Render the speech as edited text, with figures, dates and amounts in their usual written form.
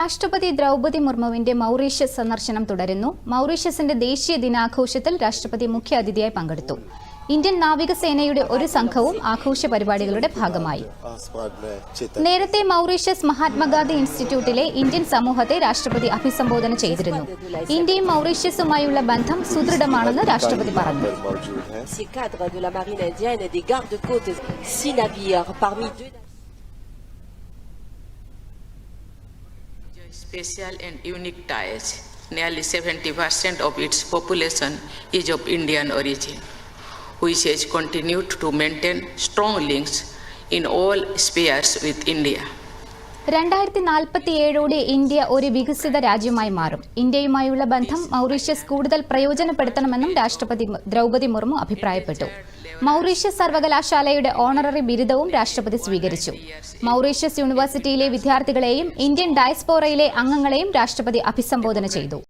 രാഷ്ട്രപതി ദ്രൗപദി മുർമുവിന്റെ മൗറീഷ്യസ് സന്ദർശനം തുടരുന്നു. മൗറീഷ്യസിന്റെ ദേശീയ ദിനാഘോഷത്തിൽ രാഷ്ട്രപതി മുഖ്യ അതിഥിയായി പങ്കെടുത്തു. ഇന്ത്യൻ നാവികസേനയുടെ ഒരു സംഘവും ആഘോഷ പരിപാടികളുടെ ഭാഗമായി. നേരത്തെ മൗറീഷ്യസ് മഹാത്മാഗാന്ധി ഇൻസ്റ്റിറ്റ്യൂട്ടിലെ ഇന്ത്യൻ സമൂഹത്തെ രാഷ്ട്രപതി അഭിസംബോധന ചെയ്തിരുന്നു. ഇന്ത്യയും മൗറീഷ്യസുമായുള്ള ബന്ധം സുദൃഢമാണെന്ന് രാഷ്ട്രപതി പറഞ്ഞു. Special and unique ties. Nearly 70% of its population is of Indian origin, which has continued to maintain strong links in all spheres with India. 2047 India ഒരു വികസിത രാജ്യമായി മാറും. ഇന്ത്യയുമായുള്ള ബന്ധം മൗറീഷ്യസ് കൂടുതൽ പ്രയോജനപ്പെടുത്തണമെന്നും രാഷ്ട്രപതി ദ്രൗപദി മുർമു അഭിപ്രായപ്പെട്ടു. മൗറീഷ്യസ് സർവകലാശാലയുടെ ഓണററി ബിരുദവും രാഷ്ട്രപതി സ്വീകരിച്ചു. മൗറീഷ്യസ് യൂണിവേഴ്സിറ്റിയിലെ വിദ്യാർത്ഥികളെയും ഇന്ത്യൻ ഡയസ്പോറയിലെ അംഗങ്ങളെയും രാഷ്ട്രപതി അഭിസംബോധന ചെയ്തു.